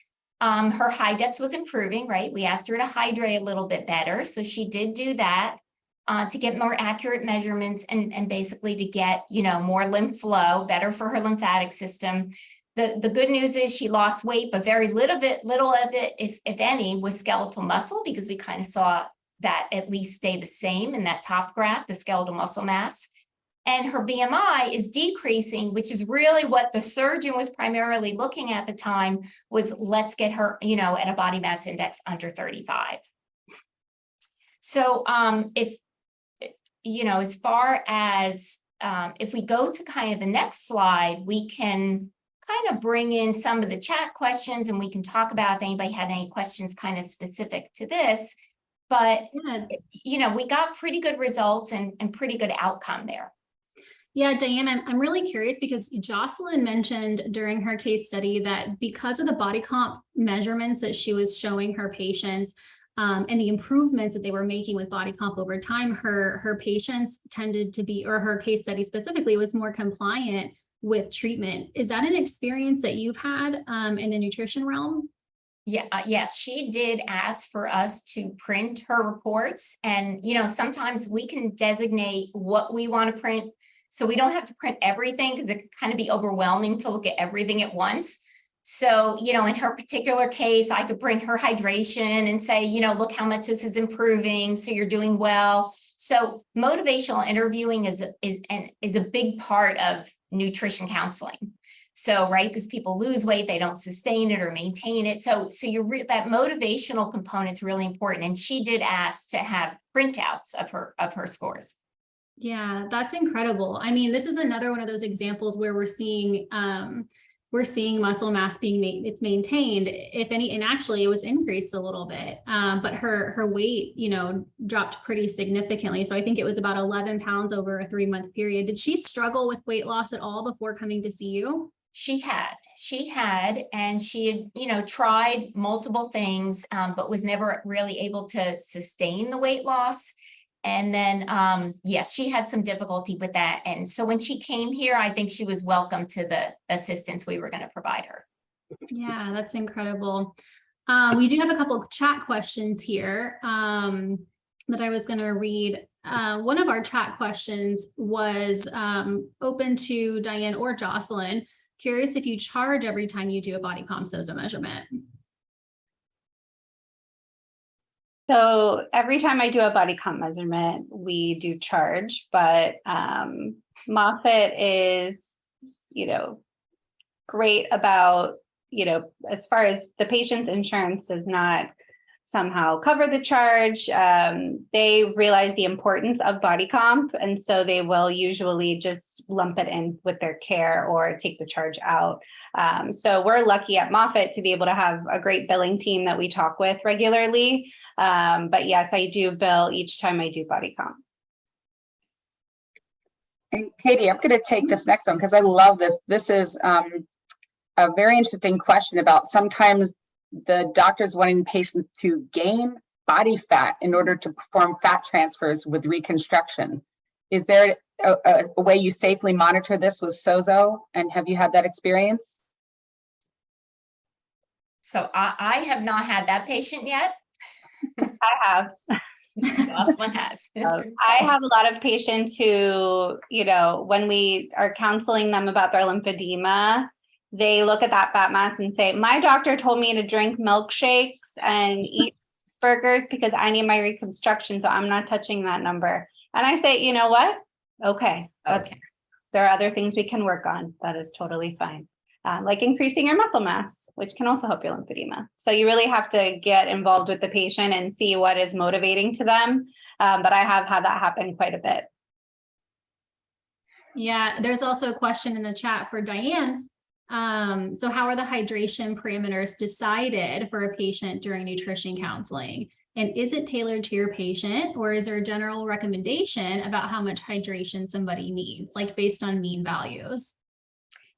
Her Hydex was improving, right? We asked her to hydrate a little bit better. So she did do that to get more accurate measurements and basically to get, more lymph flow, better for her lymphatic system. The good news is she lost weight, but very little of it, if any, was skeletal muscle, because we kind of saw that at least stay the same in that top graph, the skeletal muscle mass. And her BMI is decreasing, which is really what the surgeon was primarily looking at the time, was let's get her, at a body mass index under 35. So as far as, if we go to kind of the next slide, we can kind of bring in some of the chat questions, and we can talk about if anybody had any questions kind of specific to this. But, we got pretty good results and pretty good outcome there. Yeah, Diane, I'm really curious because Jocelyn mentioned during her case study that because of the body comp measurements that she was showing her patients and the improvements that they were making with body comp over time, her patients tended to be, or her case study specifically, was more compliant with treatment. Is that an experience that you've had in the nutrition realm? Yeah, yes, she did ask for us to print her reports. And, sometimes we can designate what we want to print, so we don't have to print everything because it could kind of be overwhelming to look at everything at once. So, in her particular case, I could print her hydration and say, look how much this is improving. So you're doing well. So motivational interviewing is a big part of nutrition counseling. So, right, because people lose weight, they don't sustain it or maintain it. So that motivational component is really important. And she did ask to have printouts of her scores. Yeah, that's incredible. I mean, this is another one of those examples where we're seeing muscle mass it's maintained, if any, and actually it was increased a little bit, but her weight, dropped pretty significantly. So I think it was about 11 pounds over a 3-month period. Did she struggle with weight loss at all before coming to see you? She had, and she had, tried multiple things, but was never really able to sustain the weight loss. And then, yes, she had some difficulty with that. And so when she came here, I think she was welcome to the assistance we were going to provide her. Yeah, that's incredible. We do have a couple of chat questions here that I was going to read. One of our chat questions was open to Diane or Jocelyn. Curious if you charge every time you do a body comp SOZO measurement. So every time I do a body comp measurement, we do charge, but Moffitt is, great about, as far as the patient's insurance does not somehow cover the charge, they realize the importance of body comp. And so they will usually just lump it in with their care or take the charge out. So we're lucky at Moffitt to be able to have a great billing team that we talk with regularly. But yes, I do bill each time I do body comp. And Katie, I'm going to take this next one because I love this. This is a very interesting question about sometimes the doctors wanting patients to gain body fat in order to perform fat transfers with reconstruction. Is there a way you safely monitor this with SOZO? And have you had that experience? So I have not had that patient yet. I have. Jocelyn has. I have a lot of patients who, when we are counseling them about their lymphedema, they look at that fat mass and say, my doctor told me to drink milkshakes and eat burgers because I need my reconstruction, so I'm not touching that number. And I say, you know what? Okay. Okay. There are other things we can work on. That is totally fine. Like increasing your muscle mass, which can also help your lymphedema. So you really have to get involved with the patient and see what is motivating to them. But I have had that happen quite a bit. Yeah, there's also a question in the chat for Diane. So how are the hydration parameters decided for a patient during nutrition counseling? And is it tailored to your patient, or is there a general recommendation about how much hydration somebody needs, like based on mean values?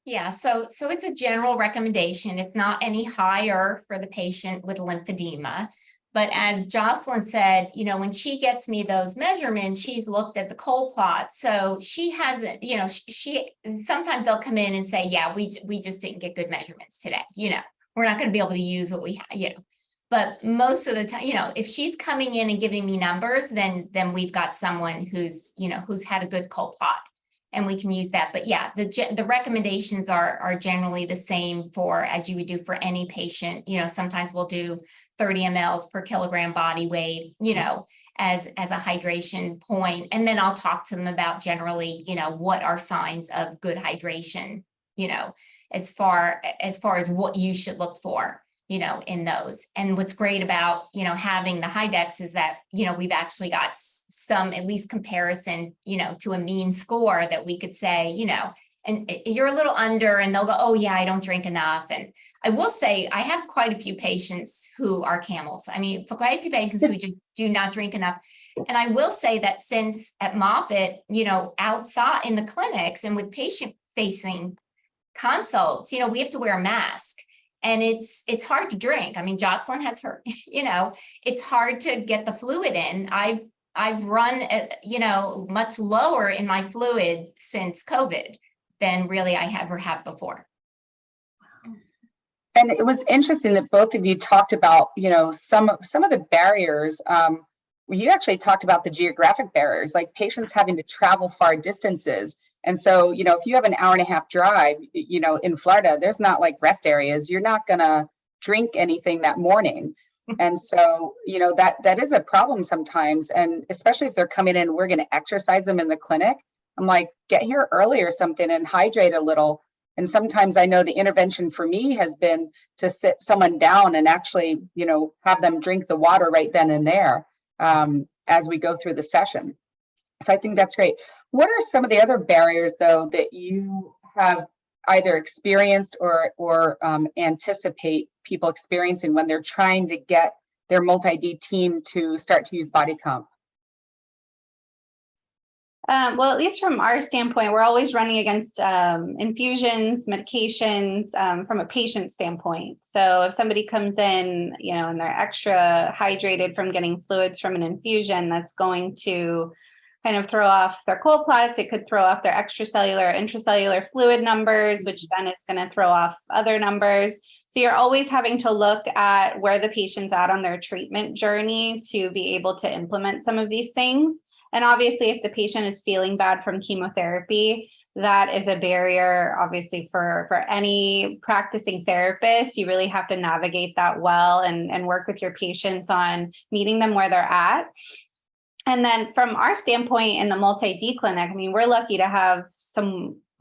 Yeah, so it's a general recommendation. It's not any higher for the patient with lymphedema. But as Jocelyn said, you know, when she gets me those measurements, she's looked at the cold plot. So she has, you know, she sometimes they'll come in and say, yeah, we just didn't get good measurements today. You know, we're not going to be able to use what we have, you know. But most of the time, you know, if she's coming in and giving me numbers, then we've got someone who's, you know, who's had a good cold plot, and we can use that. But yeah, the recommendations are generally the same for, as you would do for any patient. You know, sometimes we'll do 30 mLs per kilogram body weight, you know, as a hydration point. And then I'll talk to them about generally, you know, what are signs of good hydration, you know, as far as what you should look for, you know, in those. And what's great about, you know, having the HYDEX is that, you know, we've actually got some at least comparison, you know, to a mean score that we could say, you know, and you're a little under, and they'll go, oh yeah, I don't drink enough. And I will say, I have quite a few patients who are camels. I mean, for quite a few patients who just do not drink enough. And I will say that since at Moffitt, you know, outside in the clinics and with patient facing consults, you know, we have to wear a mask. And it's hard to drink. I mean, Jocelyn has her, you know, it's hard to get the fluid in. I've run, you know, much lower in my fluid since COVID than really I ever have before. And it was interesting that both of you talked about, you know, some of the barriers. You actually talked about the geographic barriers, like patients having to travel far distances. And so, you know, if you have an hour and a half drive, you know, in Florida, there's not like rest areas. You're not going to drink anything that morning. And so, you know, that is a problem sometimes. And especially if they're coming in, we're going to exercise them in the clinic. I'm like, get here early or something and hydrate a little. And sometimes I know the intervention for me has been to sit someone down and actually, you know, have them drink the water right then and there as we go through the session. So I think that's great. What are some of the other barriers, though, that you have either experienced or anticipate people experiencing when they're trying to get their multi-D team to start to use BodyComp? Well, at least from our standpoint, we're always running against infusions, medications from a patient standpoint. So if somebody comes in, you know, and they're extra hydrated from getting fluids from an infusion, that's going to kind of throw off their cold plots. It could throw off their extracellular, intracellular fluid numbers, which then it's going to throw off other numbers. So you're always having to look at where the patient's at on their treatment journey to be able to implement some of these things. And obviously, if the patient is feeling bad from chemotherapy, that is a barrier, obviously, for any practicing therapist. You really have to navigate that well and work with your patients on meeting them where they're at. And then from our standpoint in the multi-D clinic, I mean, we're lucky to have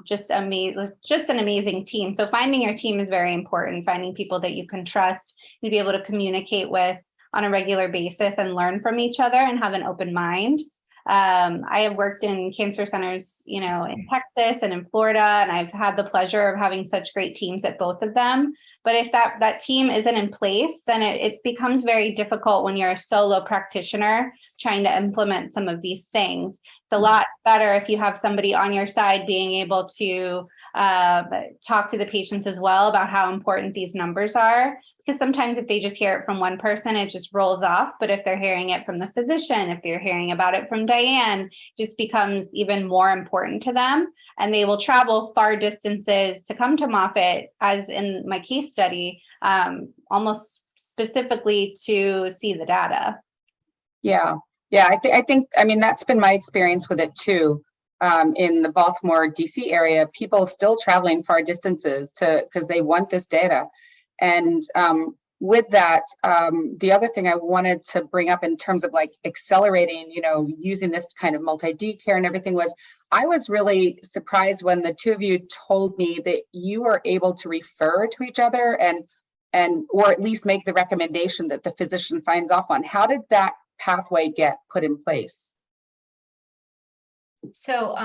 just an amazing team. So finding your team is very important, finding people that you can trust and be able to communicate with on a regular basis and learn from each other and have an open mind. I have worked in cancer centers, you know, in Texas and in Florida, and I've had the pleasure of having such great teams at both of them. But if that team isn't in place, then it becomes very difficult when you're a solo practitioner trying to implement some of these things. It's a lot better if you have somebody on your side being able to talk to the patients as well about how important these numbers are. Because sometimes if they just hear it from one person, it just rolls off. But if they're hearing it from the physician, if they're hearing about it from Diane, it just becomes even more important to them. And they will travel far distances to come to Moffitt, as in my case study, almost specifically to see the data. Yeah. I think, I mean, that's been my experience with it too. In the Baltimore, DC area, people still traveling far distances because they want this data. And with that, the other thing I wanted to bring up in terms of like accelerating, using this kind of multi-D care and everything was, I was really surprised when the two of you told me that you were able to refer to each other or at least make the recommendation that the physician signs off on. How did that pathway get put in place? So,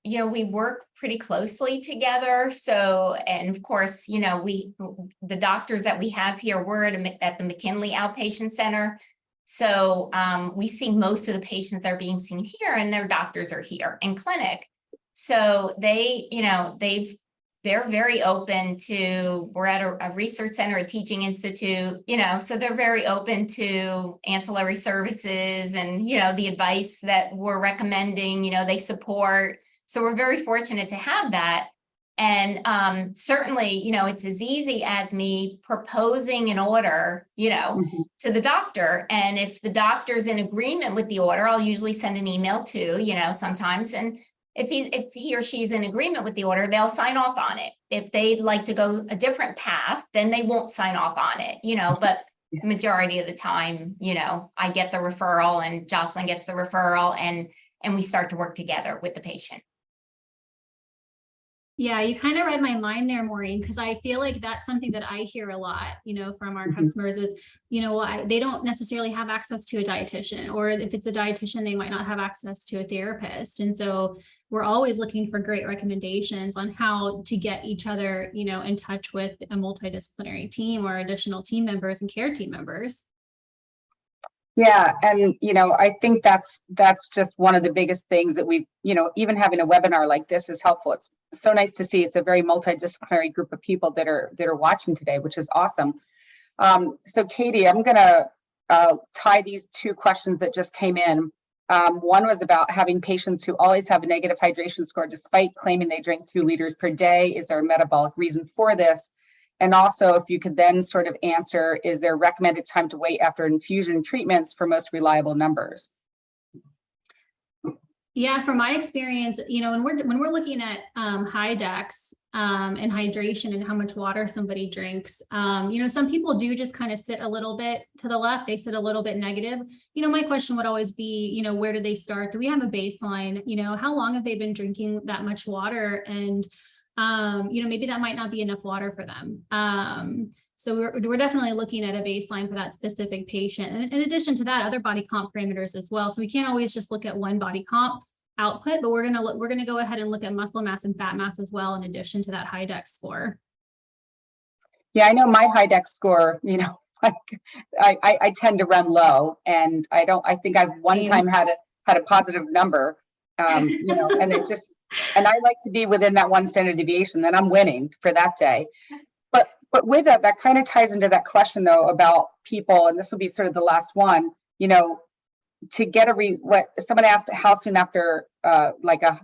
we work pretty closely together. So, and of course, the doctors that we have here, we're at the McKinley Outpatient Center. So we see most of the patients that are being seen here, and their doctors are here in clinic. So they're very open to, we're at a research center, a teaching institute, so they're very open to ancillary services and, the advice that we're recommending, they support. So we're very fortunate to have that. And certainly, it's as easy as me proposing an order, to the doctor. And if the doctor's in agreement with the order, I'll usually send an email too, sometimes. And if he or she's in agreement with the order, they'll sign off on it. If they'd like to go a different path, then they won't sign off on it, but the majority of the time, I get the referral and Jocelyn gets the referral and we start to work together with the patient. Yeah, you kind of read my mind there, Maureen, because I feel like that's something that I hear a lot, from our customers is, they don't necessarily have access to a dietitian, or if it's a dietitian, they might not have access to a therapist. And so we're always looking for great recommendations on how to get each other, in touch with a multidisciplinary team or additional team members and care team members. Yeah, and I think that's just one of the biggest things that we, even having a webinar like this is helpful. It's so nice to see it's a very multidisciplinary group of people that are watching today, which is awesome. So Katie, I'm gonna tie these two questions that just came in. One was about having patients who always have a negative hydration score despite claiming they drink 2 liters per day. Is there a metabolic reason for this? And also, if you could then sort of answer, is there recommended time to wait after infusion treatments for most reliable numbers? Yeah, from my experience, when we're looking at HiDEX and hydration and how much water somebody drinks, some people do just kind of sit a little bit to the left. They sit a little bit negative. My question would always be, where do they start? Do we have a baseline? How long have they been drinking that much water? And maybe that might not be enough water for them. So we're definitely looking at a baseline for that specific patient. And in addition to that, other body comp parameters as well. So we can't always just look at one body comp output, but we're gonna go ahead and look at muscle mass and fat mass as well, in addition to that HiDEX score. Yeah, I know my HiDEX score, I tend to run low, and I think I've one time had a positive number, and it's just, and I like to be within that 1 standard deviation, then I'm winning for that day. But with that kind of ties into that question though about people, and this will be sort of the last one, to get what someone asked, how soon after like a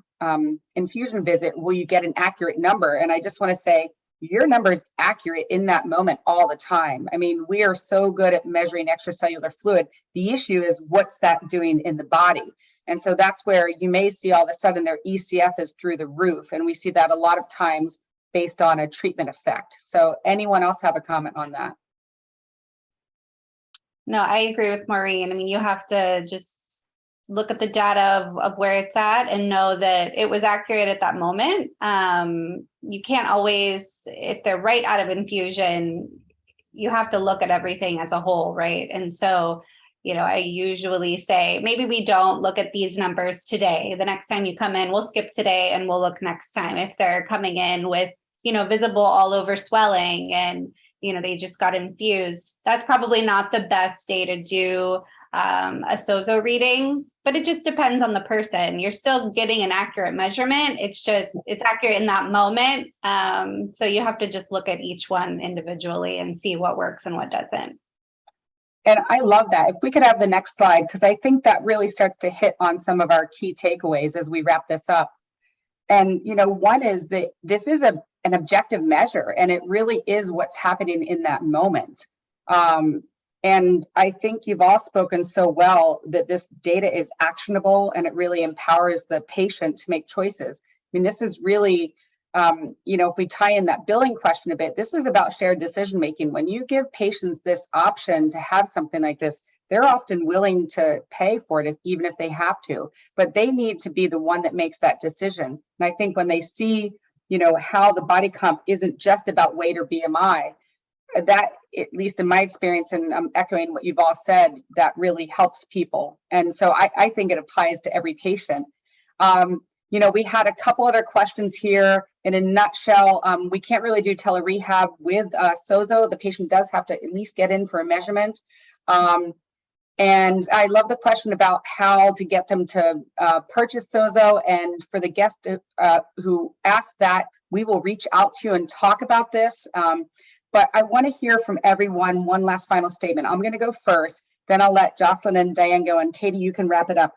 infusion visit will you get an accurate number? And I just want to say your number is accurate in that moment all the time. I mean, we are so good at measuring extracellular fluid. The issue is what's that doing in the body? And so that's where you may see all of a sudden their ECF is through the roof. And we see that a lot of times based on a treatment effect. So anyone else have a comment on that? No, I agree with Maureen. I mean, you have to just look at the data of where it's at and know that it was accurate at that moment. You can't always, if they're right out of infusion, you have to look at everything as a whole, right? And so, I usually say, maybe we don't look at these numbers today. The next time you come in, we'll skip today and we'll look next time. If they're coming in with, visible all over swelling and, they just got infused, that's probably not the best day to do a SOZO reading, but it just depends on the person. You're still getting an accurate measurement. It's accurate in that moment. So you have to just look at each one individually and see what works and what doesn't. And I love that. If we could have the next slide, because I think that really starts to hit on some of our key takeaways as we wrap this up. And, one is that this is an objective measure, and it really is what's happening in that moment. And I think you've all spoken so well that this data is actionable and it really empowers the patient to make choices. I mean, this is really if we tie in that billing question a bit, this is about shared decision making. When you give patients this option to have something like this, they're often willing to pay for it, even if they have to, but they need to be the one that makes that decision. And I think when they see, how the body comp isn't just about weight or BMI, that, at least in my experience, and I'm echoing what you've all said, that really helps people. And so I think it applies to every patient. We had a couple other questions here. In a nutshell, we can't really do telerehab with SOZO. The patient does have to at least get in for a measurement. And I love the question about how to get them to purchase SOZO. And for the guest who asked that, we will reach out to you and talk about this. But I want to hear from everyone. One last final statement. I'm going to go first, then I'll let Jocelyn and Diane go, and Katie, you can wrap it up.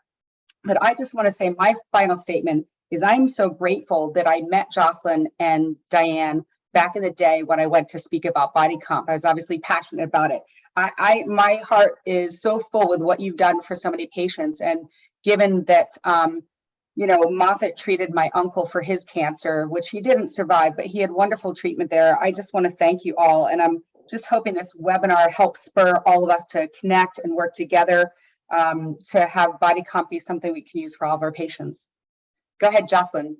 But I just want to say my final statement is I'm so grateful that I met Jocelyn and Diane back in the day when I went to speak about body comp. I was obviously passionate about it. My heart is so full with what you've done for so many patients. And given that, Moffitt treated my uncle for his cancer, which he didn't survive, but he had wonderful treatment there. I just want to thank you all. And I'm just hoping this webinar helps spur all of us to connect and work together to have body comp be something we can use for all of our patients. Go ahead, Jocelyn.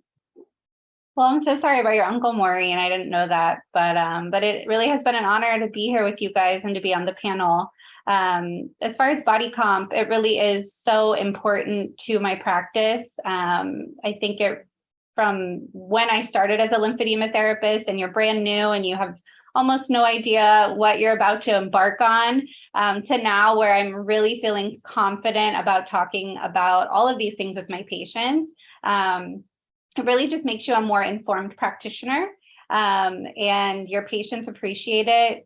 Well, I'm so sorry about your uncle, Maureen. I didn't know that, but it really has been an honor to be here with you guys and to be on the panel. As far as body comp, it really is so important to my practice. I think from when I started as a lymphedema therapist, and you're brand new and you have almost no idea what you're about to embark on, to now where I'm really feeling confident about talking about all of these things with my patients. It really just makes you a more informed practitioner, and your patients appreciate it.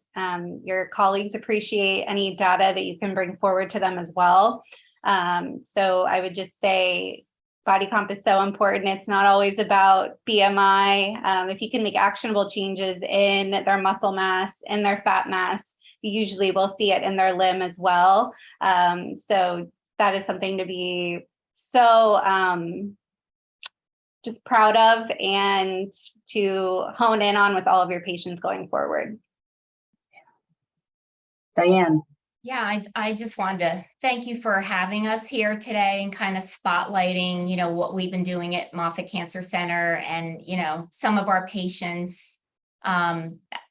Your colleagues appreciate any data that you can bring forward to them as well. So I would just say body comp is so important. It's not always about BMI. If you can make actionable changes in their muscle mass and their fat mass, you usually will see it in their limb as well. So that is something to be so just proud of and to hone in on with all of your patients going forward. Diane. Yeah, I just wanted to thank you for having us here today and kind of spotlighting, what we've been doing at Moffitt Cancer Center and, some of our patients.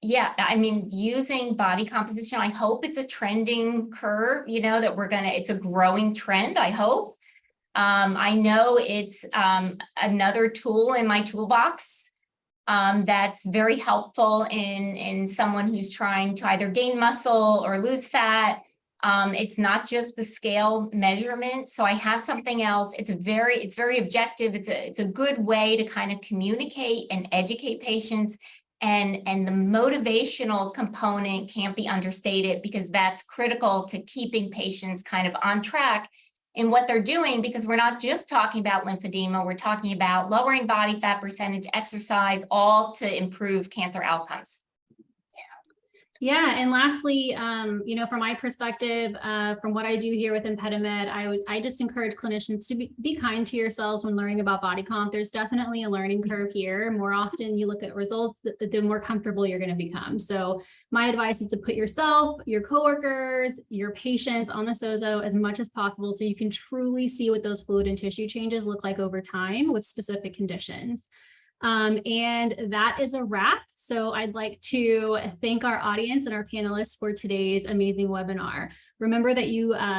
Using body composition, I hope it's a trending curve, that it's a growing trend, I hope. I know it's another tool in my toolbox that's very helpful in someone who's trying to either gain muscle or lose fat. It's not just the scale measurement. So I have something else. It's very objective. It's a good way to kind of communicate and educate patients. And the motivational component can't be understated, because that's critical to keeping patients kind of on track in what they're doing, because we're not just talking about lymphedema, we're talking about lowering body fat percentage, exercise, all to improve cancer outcomes. Yeah, and lastly, from my perspective, from what I do here with ImpediMed, I just encourage clinicians to be kind to yourselves when learning about body comp. There's definitely a learning curve here. More often you look at results, the more comfortable you're going to become. So my advice is to put yourself, your coworkers, your patients on the SOZO as much as possible, so you can truly see what those fluid and tissue changes look like over time with specific conditions. And that is a wrap. So I'd like to thank our audience and our panelists for today's amazing webinar. Remember that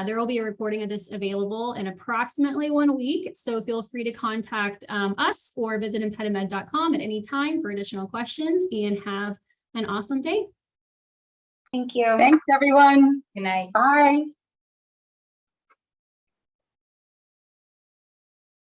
there will be a recording of this available in approximately 1 week. So feel free to contact us or visit impedimed.com at any time for additional questions, and have an awesome day. Thank you. Thanks, everyone. Good night. Bye.